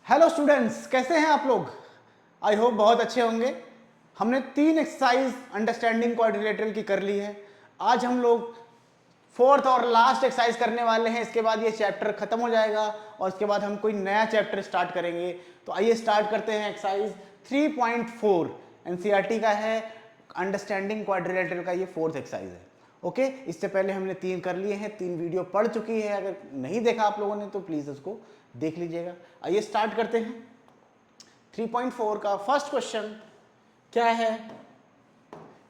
Hello students, कैसे हैं आप लोग? आई होप बहुत अच्छे होंगे। हमने 3 एक्सरसाइज अंडरस्टैंडिंग क्वाड्रिलेटरल की कर ली है। आज हम लोग फोर्थ और लास्ट एक्सरसाइज करने वाले हैं। इसके बाद ये चैप्टर खत्म हो जाएगा और इसके बाद हम कोई नया चैप्टर स्टार्ट करेंगे। तो आइए स्टार्ट करते हैं। एक्सरसाइज 3.4 एनसीईआरटी का है, अंडरस्टैंडिंग क्वाड्रिलेटरल का ये फोर्थ एक्सरसाइज है। ओके, इससे पहले हमने 3 कर लिए हैं, 3 वीडियो पढ़ चुकी है। अगर नहीं देखा आप लोगों ने तो प्लीज उसको देख लीजिएगा। आइए स्टार्ट करते हैं। 3.4 का फर्स्ट क्वेश्चन क्या है?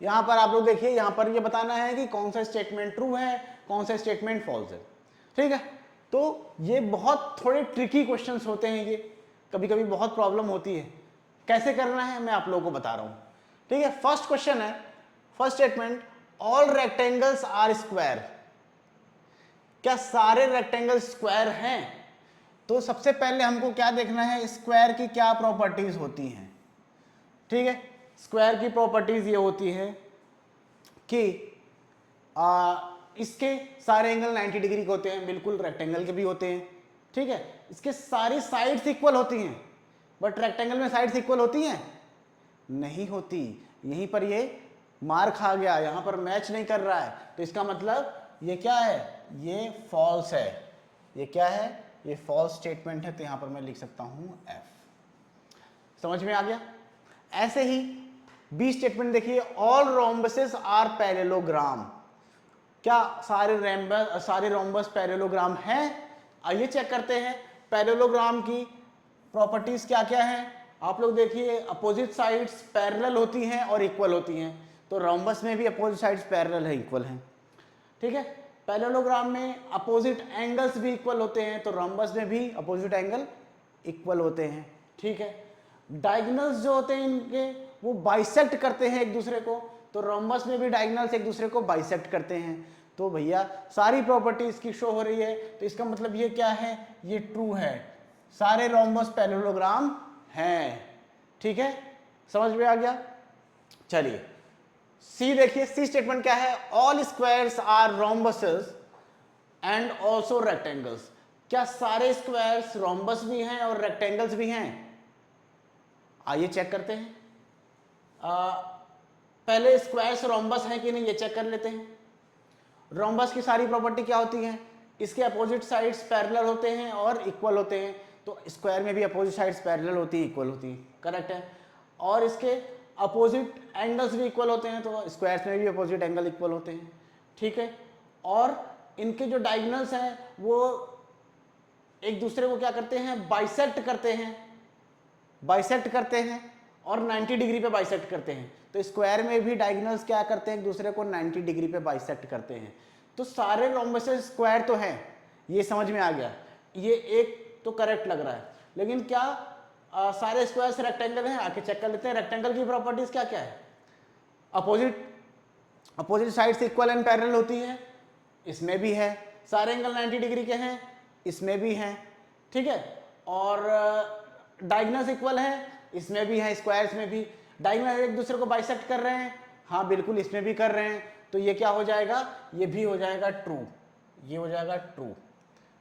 यहां पर आप लोग देखिए, यहां पर ये बताना है कि कौन सा स्टेटमेंट ट्रू है, कौन सा स्टेटमेंट फॉल्स है। ठीक है, तो ये बहुत थोड़े ट्रिकी क्वेश्चंस होते हैं, ये कभी कभी बहुत प्रॉब्लम होती है। कैसे करना है मैं आप लोगों को बता रहा हूं। ठीक है, फर्स्ट क्वेश्चन है, first statement, all rectangles are square. क्या सारे रेक्टेंगल स्क्वायर हैं? तो सबसे पहले हमको क्या देखना है, स्क्वायर की क्या प्रॉपर्टीज होती हैं। ठीक है, स्क्वायर की प्रॉपर्टीज ये होती है कि इसके सारे एंगल 90 डिग्री के होते हैं, बिल्कुल रेक्टेंगल के भी होते हैं। ठीक है, इसके सारी साइड्स इक्वल होती हैं, बट रेक्टेंगल में साइड्स इक्वल होती हैं नहीं होती। यहीं पर ये मार खा गया, यहां पर मैच नहीं कर रहा है, तो इसका मतलब ये क्या है, ये फॉल्स है। ये क्या है, ये फॉल्स स्टेटमेंट है। तो यहां पर मैं लिख सकता हूं एफ। समझ में आ गया? ऐसे ही बी स्टेटमेंट देखिए, ऑल रोम्बसेस आर पैरेललोग्राम। क्या सारे रोम्बस पैरेललोग्राम हैं? आइए चेक करते हैं पैरेललोग्राम की प्रॉपर्टीज क्या क्या है। आप लोग देखिए, अपोजिट साइड्स पैरेलल होती हैं और इक्वल होती हैं, तो रोम्बस में भी अपोजिट साइड्स पैरेलल है, इक्वल हैं। ठीक है, पैरेललोग्राम में अपोजिट एंगल्स भी इक्वल होते हैं, तो रोम्बस में भी अपोजिट एंगल इक्वल होते हैं। ठीक है, डायगोनल्स जो होते हैं इनके, वो बाइसेक्ट करते हैं एक दूसरे को, तो रोम्बस में भी डायगोनल्स एक दूसरे को बाइसेक्ट करते हैं। तो भैया सारी प्रॉपर्टी इसकी शो हो रही है, तो इसका मतलब ये क्या है, ये ट्रू है, सारे रोम्बस पैरेललोग्राम हैं। ठीक है, समझ में आ गया? चलिए सी देखिए, सी स्टेटमेंट क्या है, all squares are rhombuses and also rectangles. क्या सारे स्क्वायर्स रोम्बस भी हैं और रेक्टेंगल्स भी हैं? आइए चेक करते हैं। पहले स्क्वायर्स रोम्बस हैं कि नहीं ये चेक कर लेते हैं। रोम्बस की सारी प्रॉपर्टी क्या होती है, इसके अपोजिट साइड्स पैरेलल होते हैं और इक्वल होते हैं, तो स्क्वायर में भी अपोजिट साइड्स पैरेलल होती है, इक्वल होती है, करेक्ट है। और इसके अपोजिट एंगल्स भी इक्वल होते हैं, तो स्क्वायर्स में भी अपोजिट एंगल इक्वल होते हैं। ठीक है, और इनके जो डायगोनल्स हैं वो एक दूसरे को क्या करते हैं, बाइसेक्ट करते हैं, बाइसेक्ट करते हैं और 90 डिग्री पे बाइसेक्ट करते हैं। तो स्क्वायर में भी डायगोनल्स क्या करते हैं, एक दूसरे को 90 डिग्री पे बाइसेक्ट करते हैं। तो सारे रोम्बसेस स्क्वायर तो हैं, ये समझ में आ गया, ये एक तो करेक्ट लग रहा है। लेकिन क्या सारे स्क्वायर्स रेक्टेंगल हैं? आके चेक कर लेते हैं। रेक्टेंगल की प्रॉपर्टीज क्या क्या है, opposite sides equal and parallel होती हैं, इसमें भी है। सारे एंगल 90 डिग्री के हैं, इसमें भी हैं। ठीक है, और डायगोनल्स इक्वल हैं, इसमें भी है, स्क्वायर्स में भी। डायगोनल एक दूसरे को बाइसेक्ट कर रहे हैं, हाँ बिल्कुल, इसमें भी कर रहे हैं, तो ये क्या हो जाएगा, ये भी हो जाएगा ट्रू, ये हो जाएगा ट्रू।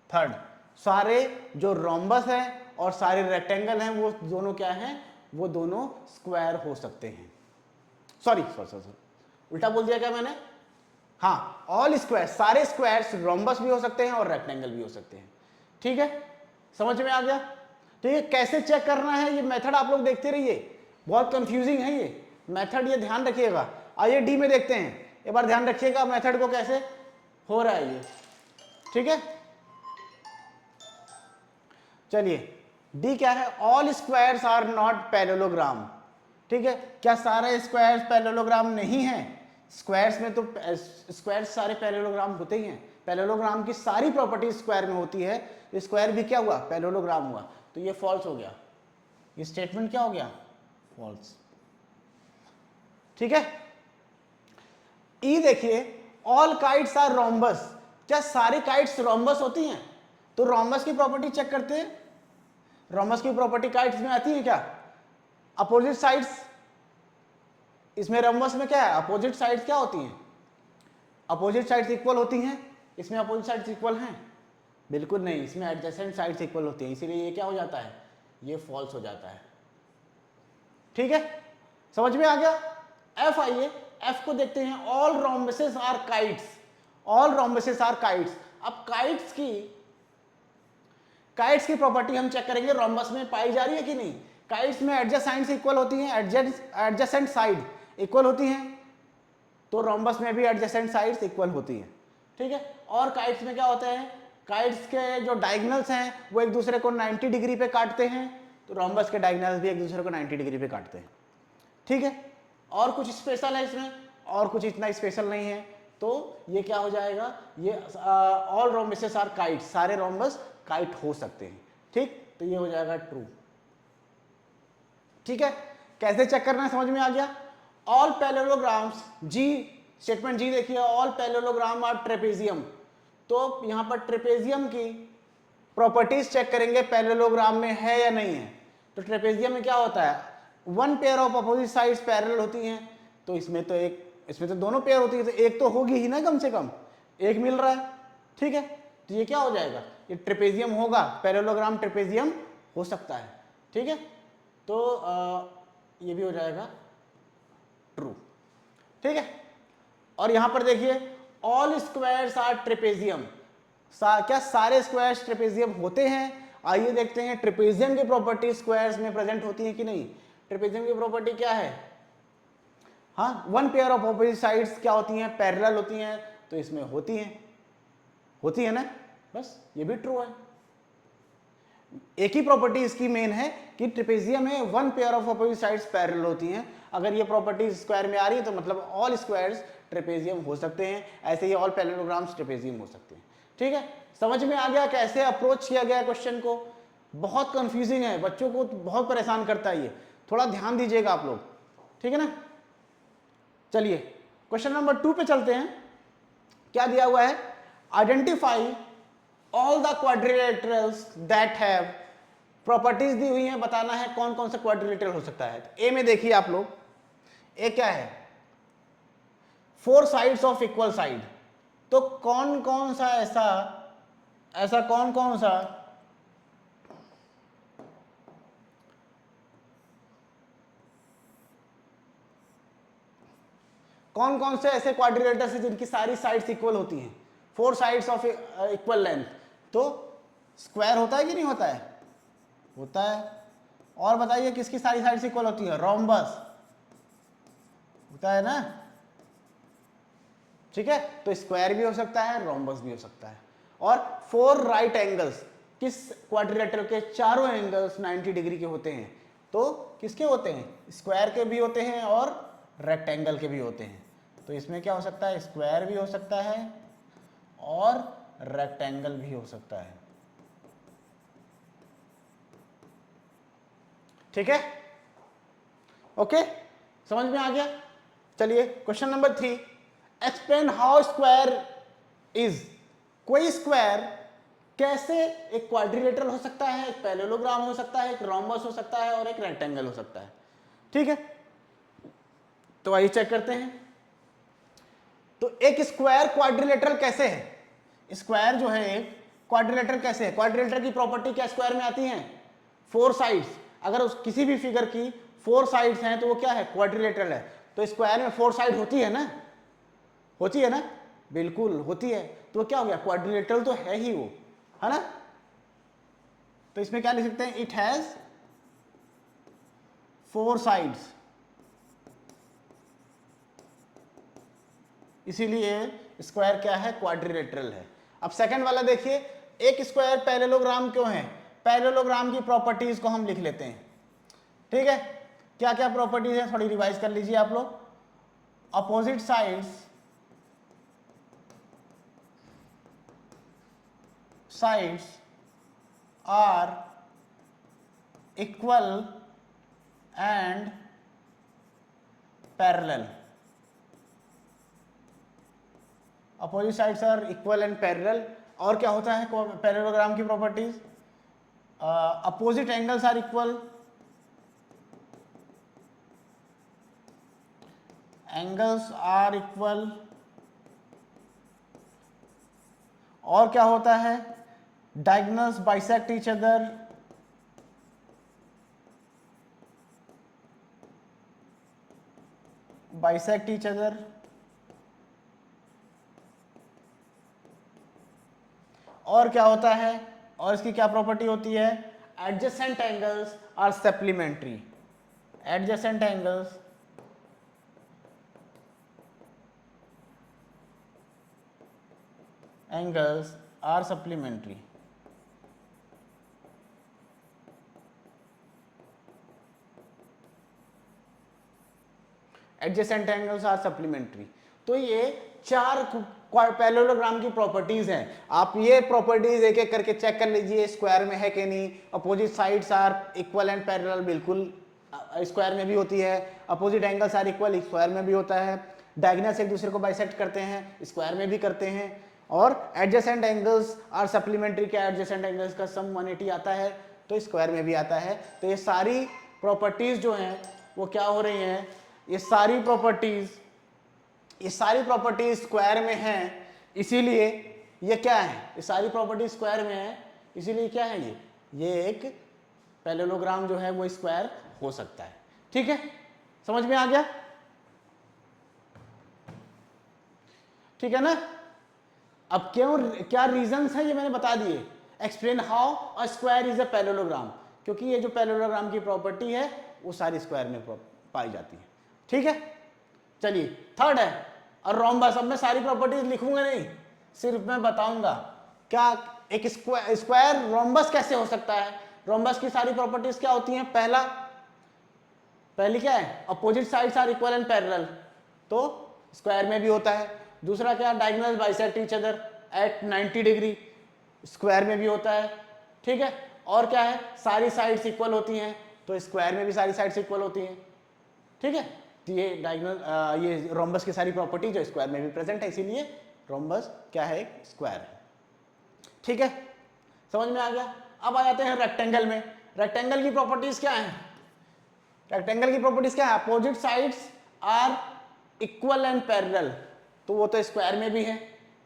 थर्ड, सारे जो रोम्बस हैं और सारे रेक्टेंगल हैं वो दोनों क्या हैं, वो दोनों स्क्वायर हो सकते हैं। सॉरी, उल्टा बोल दिया क्या मैंने? हाँ, ऑल स्क्वायर, सारे स्क्वायर्स रोम्बस भी हो सकते हैं और रेक्टेंगल भी हो सकते हैं। ठीक है, समझ में आ गया? ठीक है, कैसे चेक करना है ये मेथड आप लोग देखते रहिए, बहुत कंफ्यूजिंग है ये मेथड, ये ध्यान रखिएगा। आइए डी में देखते हैं, एक बार ध्यान रखिएगा मेथड को कैसे हो रहा है ये। ठीक है, चलिए डी क्या है, all squares are not parallelogram. ठीक है, क्या सारे स्क्वायर्स पैरेललोग्राम नहीं है? स्क्वायर्स में तो स्क्वायर्स सारे पैरेललोग्राम होते ही हैं, पैरेललोग्राम की सारी प्रॉपर्टी स्क्वायर में होती है, तो स्क्वायर भी क्या हुआ, पैरेललोग्राम हुआ, तो ये फॉल्स हो गया, ये स्टेटमेंट क्या हो गया, फॉल्स। ठीक है, ई देखिए, ऑल काइट्स आर रोम्बस। क्या सारी काइट्स रोम्बस होती हैं? तो रोम्बस की प्रॉपर्टी चेक करते हैं। रोम्बस की प्रॉपर्टी काइट्स में आती है क्या, अपोजिट साइड्स, इसमें रोम्बस में क्या है, अपोजिट साइड्स क्या होती हैं, अपोजिट साइड्स इक्वल होती हैं, इसमें अपोजिट साइड्स इक्वल हैं? बिल्कुल नहीं, इसमें एडजेसेंट साइड्स इक्वल होती हैं, इसीलिए ये क्या हो जाता है, ये फॉल्स हो जाता है। ठीक है, समझ में आ गया। एफ आइए, एफ को देखते हैं। All rhombuses are kites, all rhombuses are kites. अब काइट्स की प्रॉपर्टी हम चेक करेंगे रोम्बस में पाई जा रही है कि नहीं। काइट्स में एडजेसेंट इक्वल होती हैं, एडजेसेंट साइड इक्वल होती हैं, तो रोम्बस में भी एडजेसेंट साइड्स इक्वल होती हैं। ठीक है, और काइट्स में क्या होता है, काइट्स के जो डायगोनल्स हैं वो एक दूसरे को 90 डिग्री पे काटते हैं, तो रोम्बस के डायगोनल्स भी एक दूसरे को 90 डिग्री पे काटते हैं। ठीक है, और कुछ स्पेशल है इसमें, और कुछ इतना स्पेशल नहीं है, तो ये क्या हो जाएगा, ये ऑल रोम्बसेस आर काइट्स, सारे रोम्बस काइट हो सकते हैं। ठीक, तो ये हो जाएगा ट्रू। ठीक है, कैसे चेक करना है समझ में आ गया। ऑल पैरेललोग्राम्स, जी स्टेटमेंट जी देखिए, ऑल पैरेललोग्राम आर ट्रेपेजियम, तो यहां पर ट्रेपेजियम की प्रॉपर्टीज चेक करेंगे पैरेललोग्राम में है या नहीं है। तो ट्रेपेजियम में क्या होता है, one pair of opposite sides parallel होती हैं, तो इसमें तो दोनों पेयर होती है, तो एक तो होगी ही ना, कम से कम एक मिल रहा है। ठीक है, तो ये क्या हो जाएगा, ये ट्रेपेजियम होगा, पैरेललोग्राम ट्रेपेजियम हो सकता है। ठीक है, तो ये भी हो जाएगा ट्रू। ठीक है, और यहां पर देखिए ऑल स्क्वायर्स आर ट्रेपेजियम, क्या सारे स्क्वायर्स ट्रेपेजियम होते हैं। आइए देखते हैं ट्रेपेजियम की प्रॉपर्टी स्क्वायर्स में प्रेजेंट होती है कि नहीं। ट्रेपेजियम की प्रॉपर्टी क्या है, हाँ, one pair of opposite sides क्या होती हैं, पैरेलल होती हैं, तो इसमें होती है ना, बस ये भी ट्रू है। एक ही प्रॉपर्टी इसकी मेन है कि ट्रेपेजियम में one pair of opposite sides parallel होती हैं। अगर ये प्रॉपर्टी स्क्वायर में आ रही है तो मतलब ऑल स्क्वायर्स ट्रेपेजियम हो सकते हैं, ऐसे ही ऑल पैरेललोग्राम्स ट्रेपेजियम हो सकते हैं। ठीक है, समझ में आ गया कैसे अप्रोच किया गया क्वेश्चन को। बहुत कंफ्यूजिंग है, बच्चों को बहुत परेशान करता है ये, थोड़ा ध्यान दीजिएगा आप लोग। ठीक है ना, चलिए क्वेश्चन नंबर 2 पे चलते हैं। क्या दिया हुआ है, identify all the quadrilaterals that have, properties दी हुई हैं, बताना है कौन कौन सा क्वाड्रिलेटरल हो सकता है। ए में देखिए आप लोग, ए क्या है, 4 साइड्स ऑफ इक्वल साइड, तो कौन कौन सा ऐसा कौन कौन सा से ऐसे क्वाड्रिलेटर्स हैं जिनकी सारी साइड्स इक्वल होती हैं, 4 साइड्स ऑफ इक्वल लेंथ, तो स्क्वायर होता है कि नहीं होता है, होता है। और बताइए किसकी सारी साइड्स इक्वल होती है, रोम्बस होता है ना। ठीक है, तो स्क्वायर भी हो सकता है, रोम्बस भी हो सकता है। और 4 राइट एंगल्स, किस क्वाड्रिलेटरल के चारों एंगल्स 90 डिग्री के होते हैं, तो किसके होते हैं, स्क्वायर के भी होते हैं और रेक्टेंगल के भी होते हैं। तो इसमें क्या हो सकता है, स्क्वायर भी हो सकता है और रेक्टेंगल भी हो सकता है। ठीक है, ओके, समझ में आ गया। चलिए question number 3, explain how square is, कोई स्क्वायर कैसे एक क्वाड्रिलेटरल हो सकता है, एक पैरेललोग्राम हो सकता है, एक रोम्बस हो सकता है और एक रेक्टेंगल हो सकता है। ठीक है, तो आइए चेक करते हैं। तो एक स्क्वायर क्वाड्रिलेटरल कैसे है, स्क्वायर जो है एक क्वाड्रिलेटरल कैसे है, क्वाड्रिलेटरल की प्रॉपर्टी क्या स्क्वायर में आती है, 4 साइड्स। अगर उस किसी भी फिगर की 4 साइड्स हैं तो वो क्या है, क्वाड्रिलेटरल है। तो स्क्वायर में 4 साइड होती है ना, होती है ना, बिल्कुल होती है। तो क्या हो गया, क्वाड्रिलेटरल तो है ही वो, है ना। तो इसमें क्या लिख सकते हैं, इट हैज 4 साइड्स, इसीलिए स्क्वायर क्या है, क्वाड्रिलेटरल है। अब सेकंड वाला देखिए, एक स्क्वायर पैरेललोग्राम क्यों है, पैरेललोग्राम की प्रॉपर्टीज को हम लिख लेते हैं। ठीक है, क्या क्या प्रॉपर्टीज है थोड़ी रिवाइज कर लीजिए आप लोग। Opposite sides are equal and parallel, opposite sides are equal and parallel. और क्या होता है पैरेललोग्राम की properties, opposite angles are equal, angles are equal, और क्या होता है, diagonals bisect each other, bisect each other, और क्या होता है, और इसकी क्या प्रॉपर्टी होती है, adjacent angles are supplementary, adjacent angles are supplementary. Adjacent angles are supplementary. तो ये चार पैरेललोग्राम की प्रॉपर्टीज हैं। आप ये प्रॉपर्टीज एक एक करके चेक कर लीजिए, स्क्वायर में है कि नहीं। Opposite sides are equal and parallel, बिल्कुल स्क्वायर में भी होती है। Opposite angles are equal, square में भी होता है। डायगोनल्स एक दूसरे को बाइसेक्ट करते हैं, स्क्वायर में भी करते हैं। और एडजेसेंट एंगल्स आर सप्लीमेंट्री, क्या एडजेसेंट एंगल्स का सम 180 आता है तो स्क्वायर में भी आता है। तो ये सारी प्रॉपर्टीज जो हैं वो क्या हो रही हैं, ये सारी प्रॉपर्टीज स्क्वायर में हैं, इसीलिए ये क्या है, ये सारी प्रॉपर्टीज स्क्वायर में है, इसीलिए क्या है, ये एक पैरेललोग्राम जो है वो स्क्वायर हो सकता है। ठीक है, समझ में आ गया? ठीक है ना? अब क्यों, क्या रीजंस है ये मैंने बता दिए। Explain how a square is a parallelogram, क्योंकि ये जो पैरेललोग्राम की प्रॉपर्टी है वो सारी स्क्वायर में पाई जाती है। ठीक है, चलिए थर्ड है और रोम्बस। अब मैं सारी प्रॉपर्टीज लिखूंगा नहीं, सिर्फ मैं बताऊंगा क्या एक स्क्वायर रोम्बस कैसे हो सकता है। रोम्बस की सारी प्रॉपर्टीज क्या होती हैं, पहली क्या है, opposite sides are equal and parallel, तो स्क्वायर में भी होता है। दूसरा क्या, diagonals bisect each other at 90 degree, square में भी होता है। ठीक है, और क्या है, सारी साइड्स इक्वल होती हैं, तो स्क्वायर में भी सारी साइड्स इक्वल होती हैं। ठीक है, तो ये डायगोनल ये रोम्बस की सारी प्रॉपर्टी जो स्क्वायर में भी प्रेजेंट है, इसीलिए रोम्बस क्या है, स्क्वायर है। ठीक है, समझ में आ गया? अब आ जाते हैं रेक्टेंगल में। रेक्टेंगल की प्रॉपर्टीज क्या है, रेक्टेंगल की प्रॉपर्टीज क्या है, opposite sides are equal and parallel, तो वो तो स्क्वायर में भी है।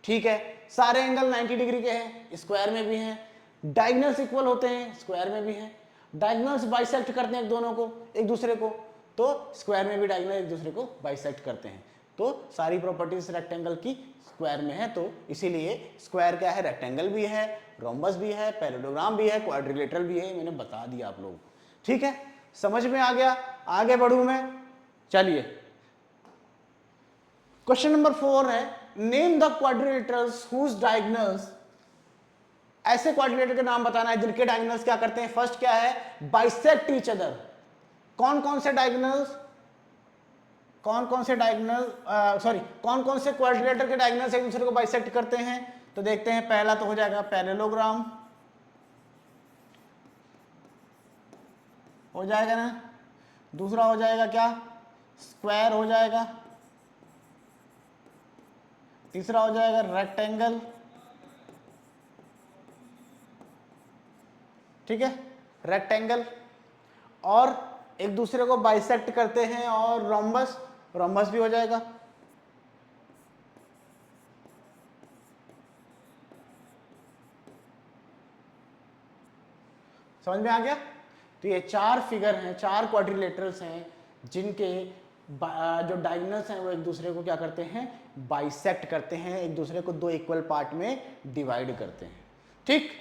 ठीक है, सारे एंगल 90 डिग्री के हैं, स्क्वायर में भी हैं। डायगोनल्स इक्वल होते हैं, स्क्वायर में भी हैं। डायगोनल्स बाइसेक्ट करते हैं एक दूसरे को, तो स्क्वायर में भी डायगोनल एक दूसरे को बाइसेक्ट करते हैं। तो सारी प्रॉपर्टीज रेक्टेंगल की स्क्वायर में है, तो इसीलिए स्क्वायर क्या है, रेक्टेंगल भी है, रोम्बस भी है, पैरेललोग्राम भी है, क्वाड्रिलेटरल भी है। मैंने बता दिया आप लोग। ठीक है, समझ में आ गया? आगे बढ़ूं मैं, चलिए क्वेश्चन नंबर 4 है, name the quadrilaterals whose diagonals, ऐसे क्वाड्रिलेटर के नाम बताना है जिनके डायगोनल्स क्या करते हैं। फर्स्ट क्या है, बाइसेक्ट ईच अदर। कौन कौन से क्वाड्रिलेटर के डायगोनल्स एक दूसरे को बाइसेक्ट करते हैं, तो देखते हैं। पहला तो हो जाएगा पैरेललोग्राम, हो जाएगा ना। दूसरा हो जाएगा क्या, स्क्वायर हो जाएगा। तीसरा हो जाएगा रेक्टेंगल। ठीक है, रेक्टेंगल, और एक दूसरे को बाइसेक्ट करते हैं, और रोम्बस भी हो जाएगा। समझ में आ गया? तो ये 4 फिगर हैं, 4 क्वाड्रिलेटरल्स हैं जिनके जो डायगोनल्स हैं वो एक दूसरे को क्या करते हैं, बाइसेक्ट करते हैं, एक दूसरे को 2 इक्वल पार्ट में डिवाइड करते हैं। ठीक,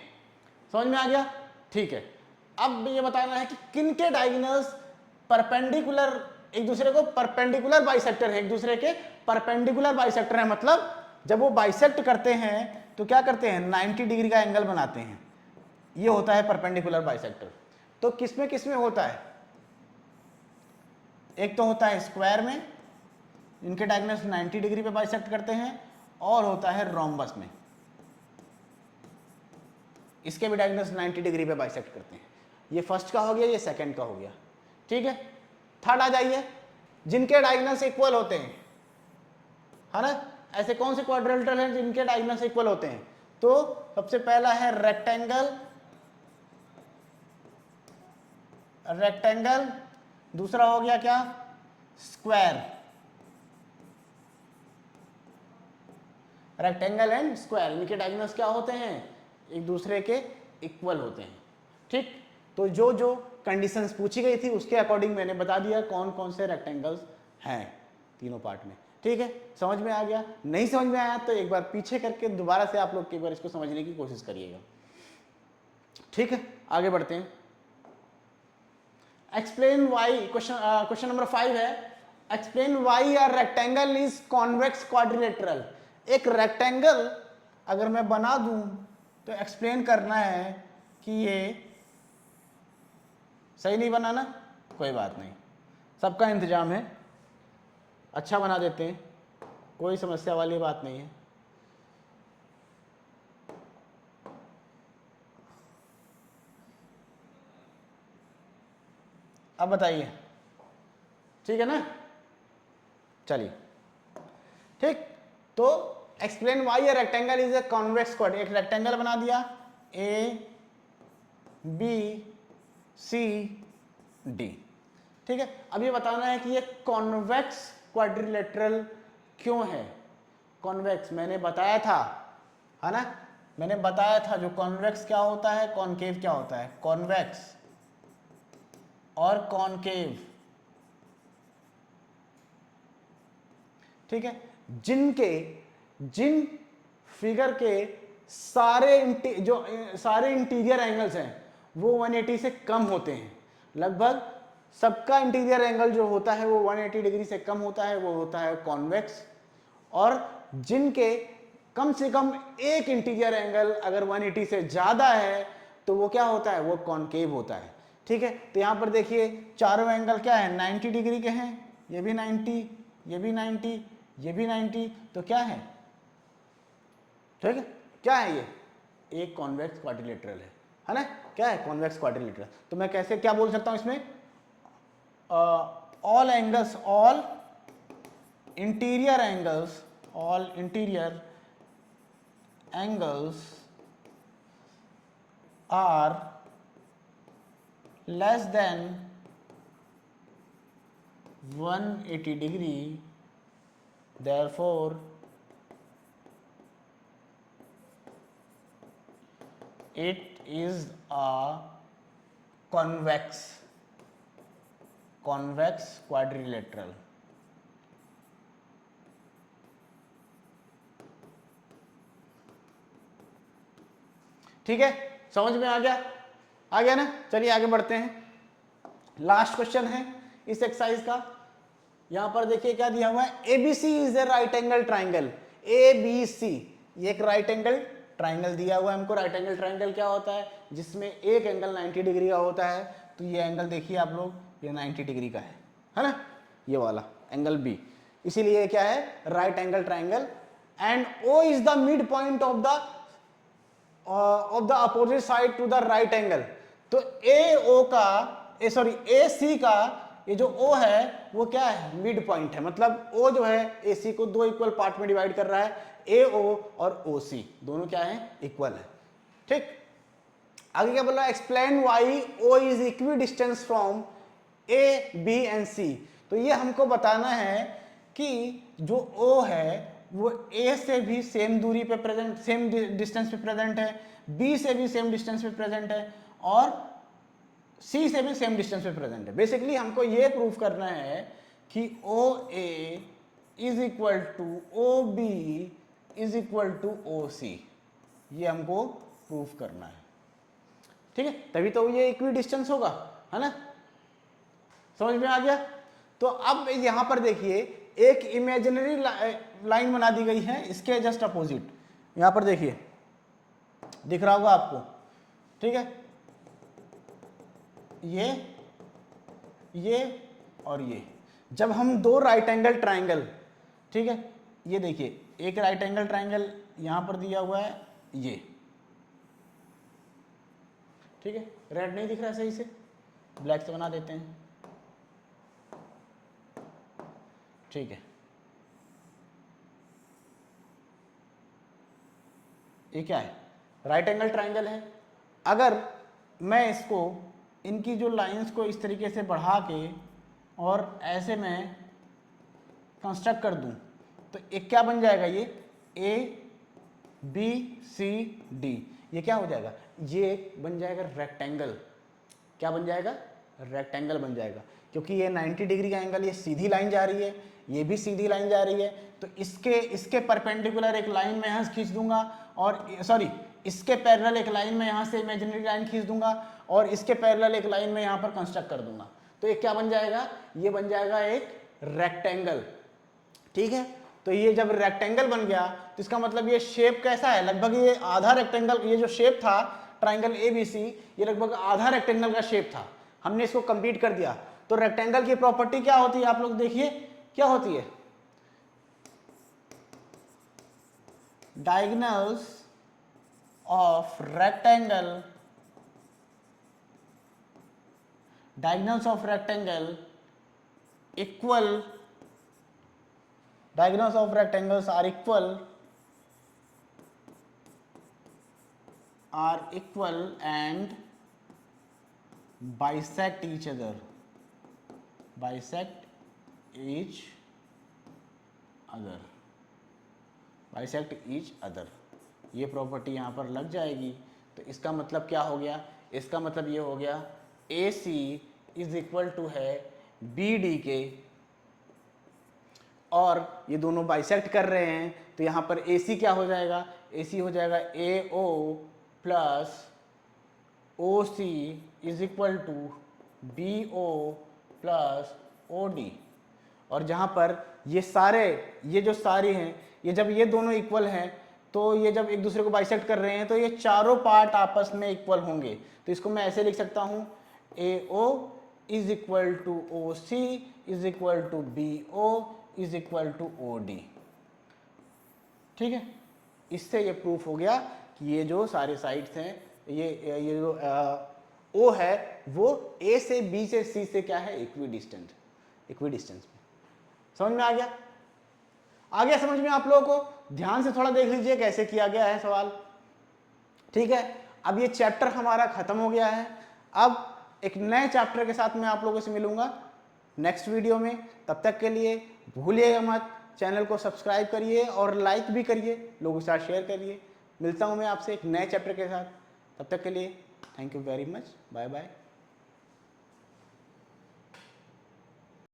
समझ में आ गया? ठीक है, अब ये बताना है कि किनके डायगोनल्स परपेंडिकुलर, एक दूसरे को परपेंडिकुलर बाइसेक्टर है, एक दूसरे के परपेंडिकुलर बाइसेक्टर है। मतलब जब वो बाइसेक्ट करते हैं तो क्या करते हैं, 90 डिग्री का एंगल बनाते हैं, ये होता है परपेंडिकुलर बाइसेक्टर। तो किसमें होता है, एक तो होता है स्क्वायर में, इनके डायगोनल्स 90 डिग्री पे बाइसेक्ट करते हैं, और होता है रोम्बस में, इसके भी डायगोनल्स 90 डिग्री पे बाइसेक्ट करते हैं। ये फर्स्ट का हो गया, ये सेकंड का हो गया। ठीक है, थर्ड आ जाइए, जिनके डायगोनल्स इक्वल होते हैं, है ना। ऐसे कौन से क्वाड्रिलेटरल हैं जिनके डायगोनल्स इक्वल होते हैं, तो सबसे पहला है रेक्टेंगल, दूसरा हो गया क्या, स्क्वायर। रेक्टेंगल एंड स्क्वायर, इनके डायगोनल्स क्या होते हैं, एक दूसरे के इक्वल होते हैं। ठीक, तो जो जो कंडीशंस पूछी गई थी उसके अकॉर्डिंग मैंने बता दिया कौन कौन से रेक्टेंगल्स हैं। तीनों पार्ट में। ठीक है, समझ में आ गया? नहीं समझ में आया तो एक बार पीछे करके दोबारा से आप लोग एक बार इसको समझने की कोशिश करिएगा। ठीक है, आगे बढ़ते हैं। एक्सप्लेन वाई, क्वेश्चन नंबर 5 है, explain why a rectangle is convex quadrilateral. एक रेक्टेंगल अगर मैं बना दूं तो एक्सप्लेन करना है कि ये सही नहीं बना ना, कोई बात नहीं, सबका इंतजाम है, अच्छा बना देते हैं, कोई समस्या वाली बात नहीं है। अब बताइए, ठीक है ना? चलिए, ठीक, तो explain why a rectangle is a convex quad, एक रेक्टेंगल बना दिया, ए बी सी डी। ठीक है, अब ये बताना है कि ये कॉन्वेक्स क्वाड्रिलेटरल क्यों है। कॉन्वेक्स मैंने बताया था, है ना, मैंने बताया था जो कॉन्वेक्स क्या होता है, कॉनकेव क्या होता है। कॉन्वेक्स और कॉनकेव, ठीक है, जिन फिगर के सारे इंटीरियर एंगल्स हैं वो 180 से कम होते हैं, लगभग सबका इंटीरियर एंगल जो होता है वो 180 डिग्री से कम होता है, वो होता है कॉन्वेक्स। और जिनके कम से कम एक इंटीरियर एंगल अगर 180 से ज्यादा है तो वो क्या होता है, वो कॉनकेव होता है। ठीक है, तो यहां पर देखिए चारों एंगल क्या है, 90 डिग्री के हैं, ये भी 90, ये भी 90, ये भी 90, तो क्या है, ठीक है, क्या है ये, एक कॉन्वेक्स क्वाड्रिलेटरल है ना, क्या है, कॉन्वेक्स क्वाड्रिलेटरल। तो मैं कैसे क्या बोल सकता हूं इसमें, all angles, all interior angles, all interior angles are less than 180 degree, therefore it is a convex quadrilateral। ठीक है, समझ में आ गया ना? चलिए आगे बढ़ते हैं, लास्ट क्वेश्चन है इस एक्सरसाइज का। यहां पर देखिए क्या दिया हुआ है, ABC is a right angle triangle. ABC, ये एक राइट एंगल ट्राइंगल दिया हुआ है हमको। राइट एंगल ट्राइंगल क्या होता है, जिसमें एक एंगल 90 डिग्री का होता है। तो ये एंगल देखिए आप लोग, ये 90 डिग्री का है ना, ये वाला एंगल बी, इसीलिए क्या है, right angle triangle. And O is the mid point of the opposite side to the right angle. तो ए सी का ये जो O है वो क्या है, मिड पॉइंट है, मतलब O जो है AC को दो इक्वल पार्ट में डिवाइड कर रहा है, AO और OC दोनों क्या है, इक्वल है। ठीक, आगे क्या बोल रहा है, explain Y O is equi distance from A, B and C। तो ये हमको बताना है कि जो O है वो A से भी सेम दूरी पे प्रेजेंट, सेम डिस्टेंस पे प्रेजेंट है, B से भी सेम डिस्टेंस पे प्रेजेंट है और C से भी सेम डिस्टेंस पे प्रेजेंट है। बेसिकली हमको ये प्रूफ करना है कि OA is equal to OB is equal to OC, ये हमको प्रूफ करना है। ठीक है, तभी तो ये इक्वी डिस्टेंस होगा, है ना, समझ में आ गया? तो अब यहां पर देखिए एक इमेजिनरी लाइन बना दी गई है इसके जस्ट अपोजिट, यहां पर देखिए दिख रहा होगा आपको, ठीक है, ये और ये, जब हम दो राइट एंगल ट्राइंगल, ठीक है, ये देखिए एक राइट एंगल ट्राइंगल यहां पर दिया हुआ है ये, ठीक है, रेड नहीं दिख रहा सही से, ब्लैक से बना देते हैं, ठीक है, ये क्या है, राइट एंगल ट्राइंगल है। अगर मैं इसको, इनकी जो लाइंस को इस तरीके से बढ़ा के और ऐसे मैं कंस्ट्रक्ट कर दूं तो एक क्या बन जाएगा, ये ABCD, ये क्या हो जाएगा, ये बन जाएगा रेक्टेंगल। क्या बन जाएगा, रेक्टेंगल बन जाएगा। क्योंकि ये 90 डिग्री का एंगल, ये सीधी लाइन जा रही है, ये भी सीधी लाइन जा रही है, तो इसके परपेंडिकुलर एक लाइन मैं यहाँ से खींच दूंगा, और सॉरी इसके पैरेलल एक लाइन में यहाँ से इमेजिनरी लाइन खींच दूंगा, और इसके पैरेलल एक लाइन में यहाँ पर कंस्ट्रक्ट कर दूंगा। तो ये क्या बन जाएगा, ये बन जाएगा एक रेक्टेंगल। ठीक है, तो ये जब रेक्टेंगल बन गया तो इसका मतलब ये शेप कैसा है, लगभग ये आधा रेक्टेंगल, ये जो शेप था ट्राइंगल ABC, ये लगभग आधा रेक्टेंगल का शेप था, हमने इसको कंप्लीट कर दिया। तो रेक्टेंगल की प्रॉपर्टी क्या होती है, आप लोग देखिए क्या होती है, diagonals of rectangle, diagonals of rectangle equal, diagonals of rectangles are equal and bisect each other, bisect each other। ये प्रॉपर्टी यहाँ पर लग जाएगी, तो इसका मतलब क्या हो गया, इसका मतलब ये हो गया AC इज इक्वल टू है BD के, और ये दोनों बाइसेक्ट कर रहे हैं, तो यहाँ पर AC क्या हो जाएगा, AC हो जाएगा AO plus OC is equal to BO plus OD। और जहाँ पर ये सारे, ये जो सारी हैं, ये जब ये दोनों इक्वल हैं, तो ये जब एक दूसरे को बाइसेक्ट कर रहे हैं तो ये चारों पार्ट आपस में इक्वल होंगे। तो इसको मैं ऐसे लिख सकता हूँ, AO is equal to OC is equal to BO is equal to OD। ठीक है, इससे ये प्रूफ हो गया कि ये जो सारे साइड्स हैं, ये जो O है वो A से B से C से क्या है, इक्विडिस्टेंट में। समझ में आ गया? आ गया समझ में आप लोगों को? ध्यान से थोड़ा देख लीजिए कैसे किया गया है सवाल। ठीक है, अब ये चैप्टर हमारा खत्म हो गया है। अब एक नए चैप्टर के साथ मैं आप लोगों से मिलूंगा नेक्स्ट वीडियो में। तब तक के लिए भूलिएगा मत, चैनल को सब्सक्राइब करिए और लाइक भी करिए, लोगों के साथ शेयर करिए। मिलता हूं मैं आपसे एक नए चैप्टर के साथ, तब तक के लिए thank you very much, bye bye.